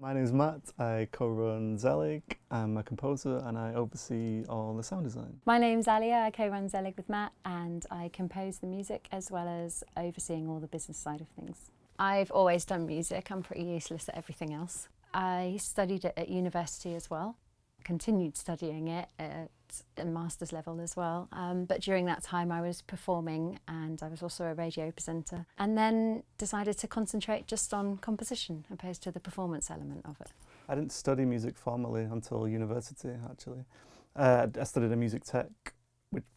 My name is Matt, I co-run Zelig, I'm a composer and I oversee all the sound design. My name's Aleah, I co-run Zelig with Matt and I compose the music as well as overseeing all the business side of things. I've always done music, I'm pretty useless at everything else. I studied it at university as well, continued studying it at a master's level as well, but during that time I was performing and I was also a radio presenter, and then decided to concentrate just on composition opposed to the performance element of it. I didn't study music formally until university actually. I studied a music tech,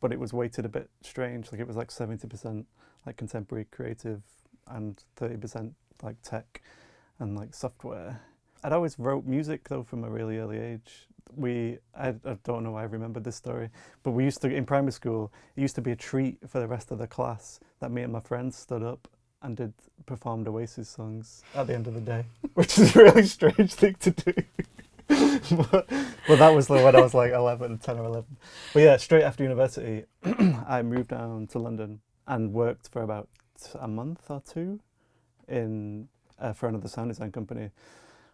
but it was weighted a bit strange, like it was like 70% like contemporary creative and 30% like tech and like software. I'd always wrote music though from a really early age. I don't know why I remembered this story, but we used to, in primary school, it used to be a treat for the rest of the class that me and my friends stood up and performed Oasis songs at the end of the day, which is a really strange thing to do. but that was when I was like 10 or 11. But yeah, straight after university, I moved down to London and worked for about a month or two for another sound design company.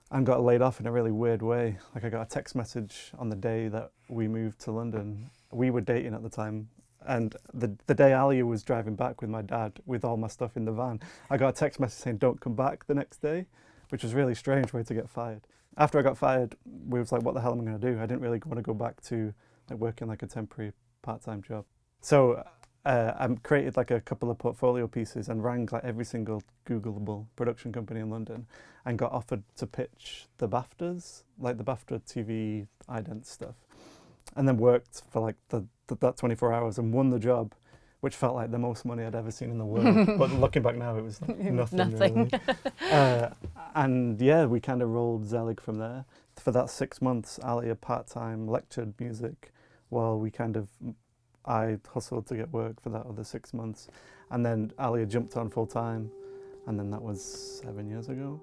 And got laid off in a really weird way. Like I got a text message on the day that we moved to London. We were dating at the time, and the day Aleah was driving back with my dad with all my stuff in the van, I got a text message saying don't come back the next day, which was a really strange way to get fired. After I got fired, we was like, what the hell am I going to do? I didn't really want to go back to like working like a temporary part-time job. So I created like a couple of portfolio pieces and rang like every single Googleable production company in London and got offered to pitch the BAFTAs, like the BAFTA TV ident stuff, and then worked for like that 24 hours and won the job, which felt like the most money I'd ever seen in the world. But looking back now, it was like nothing. Really. And yeah, we kind of rolled Zelig from there. For that 6 months, Aleah part-time lectured music while I hustled to get work for that other 6 months, and then Aleah jumped on full time, and then that was 7 years ago.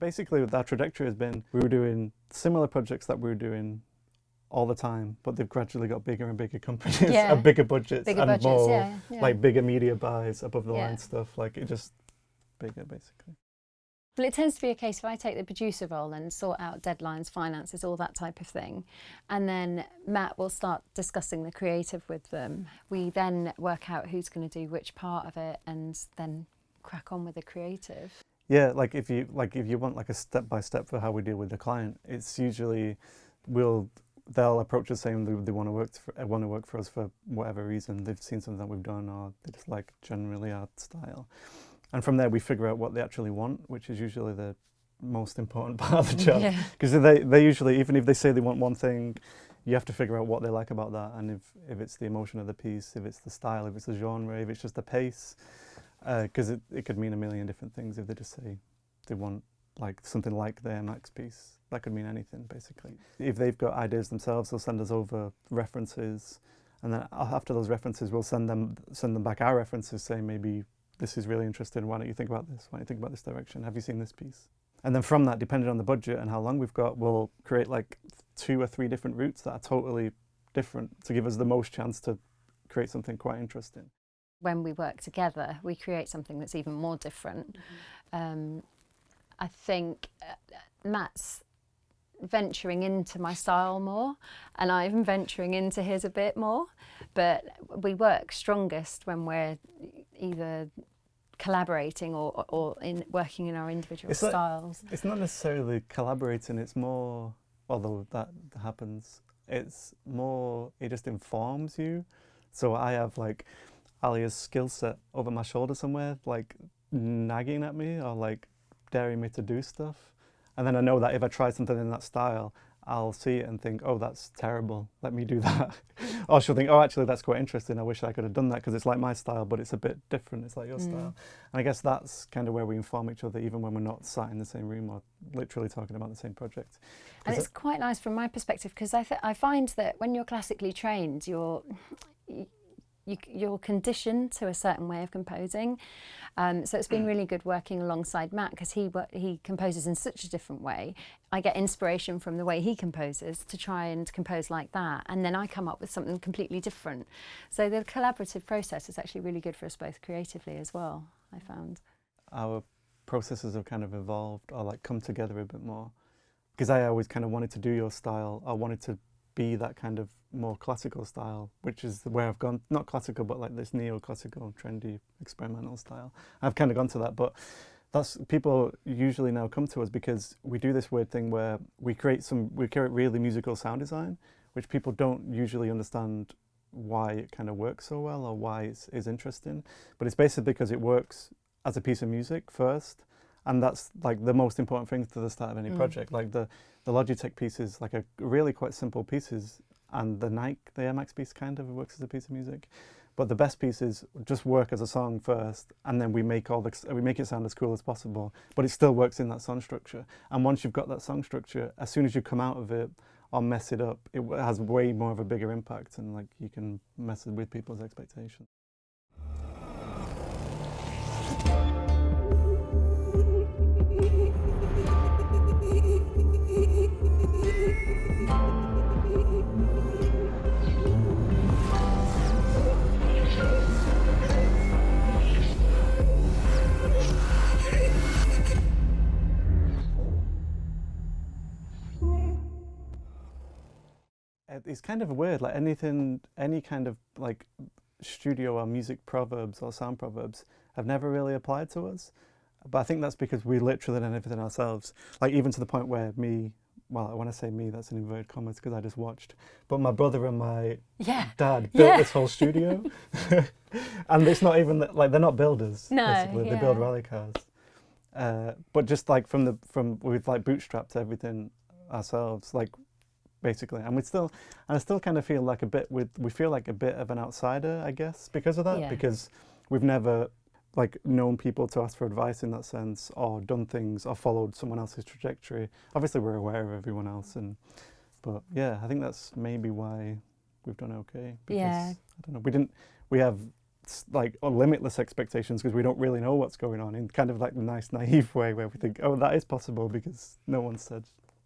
Basically, what our trajectory has been, we were doing similar projects that we were doing all the time, but they've gradually got bigger and bigger companies and bigger budgets more like bigger media buys, above the line stuff. Like it just bigger, basically. Well, it tends to be a case if I take the producer role and sort out deadlines, finances, all that type of thing, and then Matt will start discussing the creative with them. We then work out who's going to do which part of it and then crack on with the creative. Yeah, like if you want like a step-by-step for how we deal with the client, it's usually they'll approach us saying they want to work for us for whatever reason. They've seen something that we've done or they just like generally our style. And from there we figure out what they actually want, which is usually the most important part of the job. Because they usually, even if they say they want one thing, you have to figure out what they like about that, and if it's the emotion of the piece, if it's the style, if it's the genre, if it's just the pace. Because it could mean a million different things. If they just say they want like something like the iMac piece, that could mean anything basically. If they've got ideas themselves, they'll send us over references, and then after those references, we'll send them back our references saying maybe this is really interesting. Why don't you think about this? Why don't you think about this direction? Have you seen this piece? And then from that, depending on the budget and how long we've got, we'll create like 2 or 3 different routes that are totally different to give us the most chance to create something quite interesting. When we work together, we create something that's even more different. I think Matt's venturing into my style more, and I'm venturing into his a bit more, but we work strongest when we're either collaborating or working in our individual styles. It's not necessarily collaborating, it's more, although that happens, it's more, it just informs you. So I have like Aleah's skill set over my shoulder somewhere, like nagging at me or like daring me to do stuff. And then I know that if I try something in that style, I'll see it and think, oh, that's terrible, let me do that. Or she'll think, oh, actually, that's quite interesting, I wish I could have done that because it's like my style, but it's a bit different, it's like your style. And I guess that's kind of where we inform each other, even when we're not sat in the same room or literally talking about the same project. And it's quite nice from my perspective, because I find that when you're classically trained, you're conditioned to a certain way of composing. So it's been really good working alongside Matt, because he composes in such a different way. I get inspiration from the way he composes to try and compose like that, and then I come up with something completely different. So the collaborative process is actually really good for us both creatively as well, I found. Our processes have kind of evolved or like come together a bit more, because I always kind of wanted to do your style. I wanted to be that kind of more classical style, which is where I've gone, not classical, but like this neoclassical, trendy, experimental style. I've kind of gone to that, but that's, people usually now come to us because we do this weird thing where we create really musical sound design, which people don't usually understand why it kind of works so well or why it is interesting. But it's basically because it works as a piece of music first, and that's like the most important thing to the start of any project. Like the Logitech pieces, like a really quite simple pieces, and the iMac piece kind of works as a piece of music. But the best pieces just work as a song first, and then we make it sound as cool as possible, but it still works in that song structure. And once you've got that song structure, as soon as you come out of it or mess it up, it has way more of a bigger impact, and like you can mess with people's expectations. It's kind of weird, like any kind of like studio or music proverbs or sound proverbs have never really applied to us. But I think that's because we literally done everything ourselves. Like even to the point where when I say me, that's in inverted commas because I just watched. But my brother and my dad built this whole studio. And it's not even, like they're not builders, basically. They build rally cars. But just like we've like bootstrapped everything ourselves, like basically. And I still kind of feel like we feel like a bit of an outsider, I guess, because of that. Because we've never like known people to ask for advice in that sense, or done things, or followed someone else's trajectory. Obviously, we're aware of everyone else, but yeah, I think that's maybe why we've done okay. Because, I don't know, we have like limitless expectations because we don't really know what's going on in kind of like the nice naive way where we think, oh, that is possible because no one said.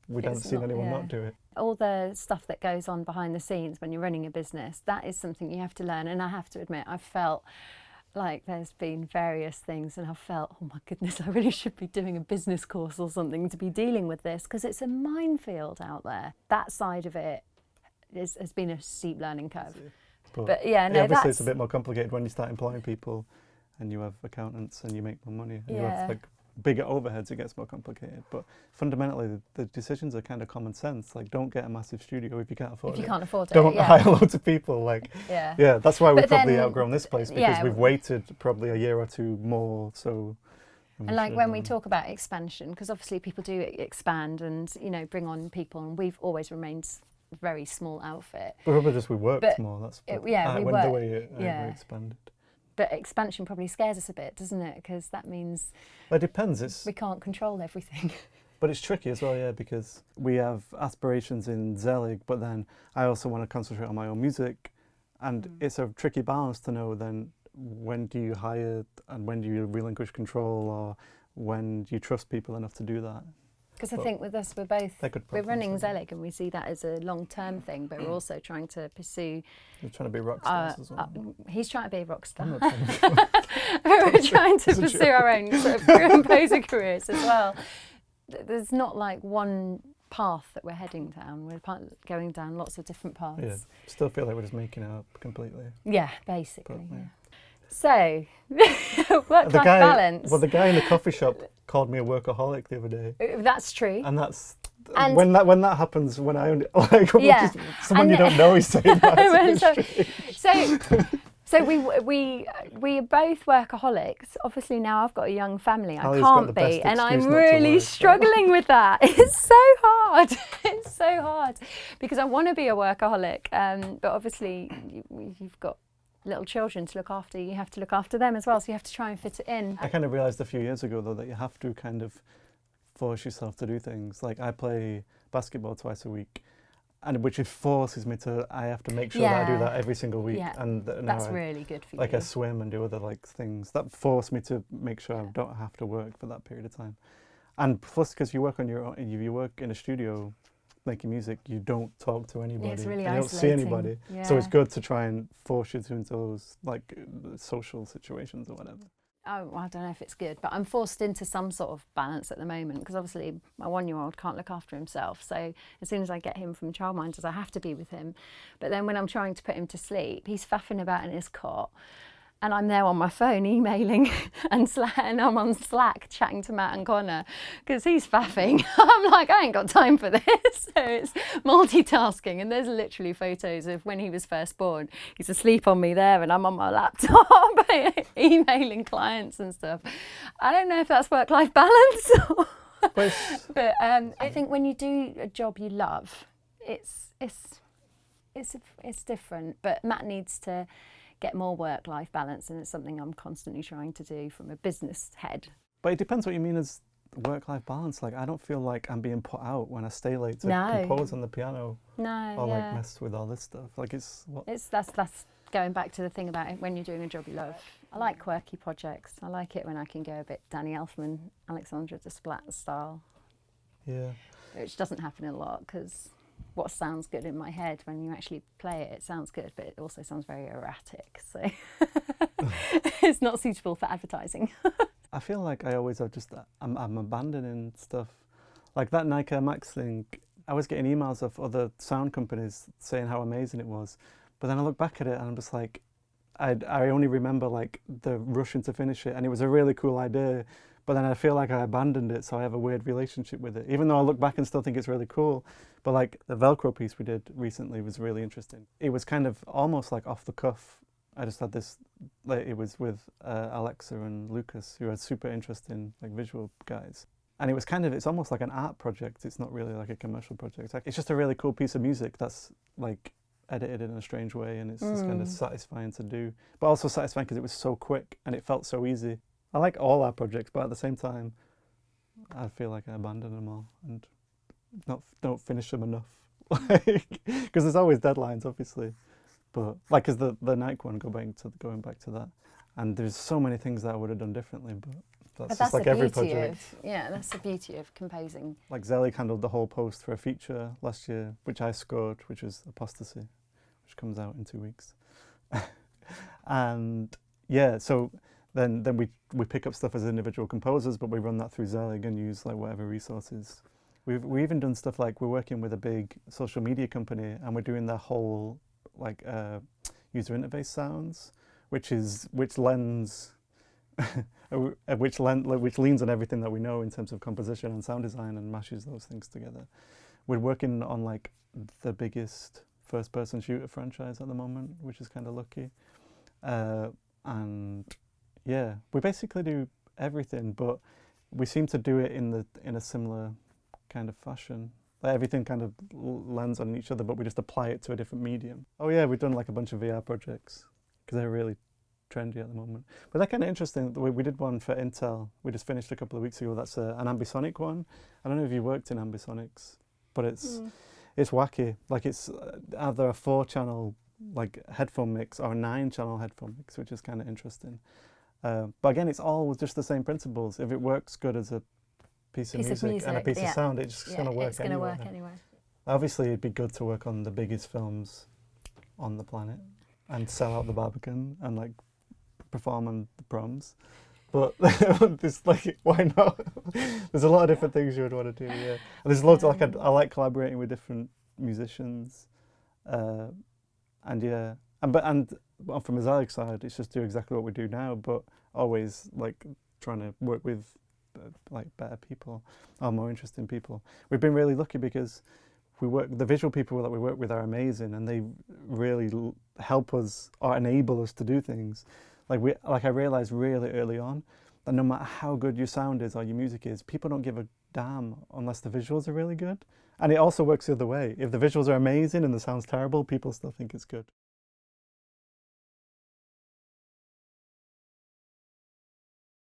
We haven't seen anyone not do it. All the stuff that goes on behind the scenes when you're running a business, that is something you have to learn. And I have to admit, I've felt like there's been various things and I've felt, oh my goodness, I really should be doing a business course or something to be dealing with this, because it's a minefield out there. That side of it has been a steep learning curve. But obviously it's a bit more complicated when you start employing people and you have accountants and you make more money and you have like bigger overheads, it gets more complicated. But fundamentally, the decisions are kind of common sense. Like, don't get a massive studio if you can't afford it. If you can't afford it, don't hire loads of people. Like, that's why we've probably outgrown this place, because we've waited probably a year or two more. So, and like when we talk about expansion, because obviously people do expand and bring on people, and we've always remained a very small outfit. But probably just we worked more. That's we worked. The way we expanded. But expansion probably scares us a bit, doesn't it? Because that means it depends. We can't control everything. But it's tricky as well, because we have aspirations in Zelig, but then I also want to concentrate on my own music, and it's a tricky balance to know then when do you hire and when do you relinquish control, or when do you trust people enough to do that. Because I think with us, we're running Zelig and we see that as a long-term thing, but we're also trying to pursue... You're trying to be rock stars as well. He's trying to be a rock star. We're trying to pursue our own sort of composer careers as well. There's not like one path that we're heading down. We're going down lots of different paths. Yeah, still feel like we're just making it up completely. Yeah, basically, So, work-life balance. Well, the guy in the coffee shop called me a workaholic the other day. That's true. And when that happens, when I only, like, someone you don't know is saying that. So So we are both workaholics. Obviously now I've got a young family. I Aliah's got can't the best be, and I'm excuse not to really work. struggling with that. It's so hard. It's so hard because I want to be a workaholic, but obviously you've got little children to look after. You have to look after them as well, so you have to try and fit it in. I kind of realised a few years ago though that you have to kind of force yourself to do things. Like I play basketball twice a week, and which forces me to. I have to make sure that I do that every single week. Yeah, and that's really good for you. Like I swim and do other like things that force me to make sure I don't have to work for that period of time. And plus, because you work on your own, you work in a studio making music, you don't talk to anybody. It's really you don't see anybody. Yeah. So it's good to try and force you into those like social situations or whatever. Oh, I don't know if it's good, but I'm forced into some sort of balance at the moment because obviously my 1-year-old can't look after himself. So as soon as I get him from childminders, I have to be with him. But then when I'm trying to put him to sleep, he's faffing about in his cot. And I'm there on my phone emailing and I'm on Slack chatting to Matt and Connor because he's faffing. I'm like, I ain't got time for this. So it's multitasking. And there's literally photos of when he was first born. He's asleep on me there and I'm on my laptop emailing clients and stuff. I don't know if that's work-life balance. But I think when you do a job you love, it's different. But Matt needs to get more work-life balance, and it's something I'm constantly trying to do from a business head. But it depends what you mean as work-life balance. Like I don't feel like I'm being put out when I stay late to compose on the piano. No, or like mess with all this stuff. Like that's going back to the thing about when you're doing a job you love. I like quirky projects. I like it when I can go a bit Danny Elfman, Alexandra Desplat style. Yeah. Which doesn't happen a lot because what sounds good in my head when you actually play it, it sounds good, but it also sounds very erratic. So it's not suitable for advertising. I feel like I always have I'm abandoning stuff. Like that Nike iMac thing, I was getting emails of other sound companies saying how amazing it was. But then I look back at it and I'm just like, I only remember like the rushing to finish it, and it was a really cool idea. But then I feel like I abandoned it, so I have a weird relationship with it. Even though I look back and still think it's really cool. But like the Velcro piece we did recently was really interesting. It was kind of almost like off the cuff. I just had this, like, it was with Alexa and Lucas, who are super interesting like visual guys. And it was kind of, it's almost like an art project. It's not really like a commercial project. It's just a really cool piece of music that's like edited in a strange way, and it's just kind of satisfying to do. But also satisfying because it was so quick and it felt so easy. I like all our projects, but at the same time, I feel like I abandon them all and don't finish them enough. Because there's always deadlines, obviously. But like, because the Nike one, going back to that, and there's so many things that I would have done differently, but that's just like every project. That's the beauty of composing. Like Zelig handled the whole post for a feature last year, which I scored, which was Apostasy, which comes out in 2 weeks. And yeah, so then we pick up stuff as individual composers, but we run that through Zelig and use like whatever resources. We've even done stuff like we're working with a big social media company, and we're doing their whole like user interface sounds, which leans on everything that we know in terms of composition and sound design and mashes those things together. We're working on like the biggest first-person shooter franchise at the moment, which is kind of lucky. And yeah, we basically do everything, but we seem to do it in a similar kind of fashion. Like everything kind of lands on each other, but we just apply it to a different medium. Oh yeah, we've done like a bunch of VR projects because they're really trendy at the moment. But they're kind of interesting. We did one for Intel. We just finished a couple of weeks ago. That's an ambisonic one. I don't know if you worked in ambisonics, but it's wacky. Like it's either a 4-channel like headphone mix or a 9-channel headphone mix, which is kind of interesting. But again, it's all just the same principles. If it works good as a piece of music and a piece of sound, it's just going to work anywhere. Obviously, it'd be good to work on the biggest films on the planet and sell out the Barbican and like perform on the proms. But there's like, why not? There's a lot of different things you would want to do. Yeah, and there's loads of like I like collaborating with different musicians, and yeah, and from a Zelig side, it's just do exactly what we do now, but always like trying to work with like better people or more interesting people. We've been really lucky because the visual people that we work with are amazing, and they really help us or enable us to do things. Like I realized really early on that no matter how good your sound is or your music is, people don't give a damn unless the visuals are really good. And it also works the other way. If the visuals are amazing and the sound's terrible, people still think it's good.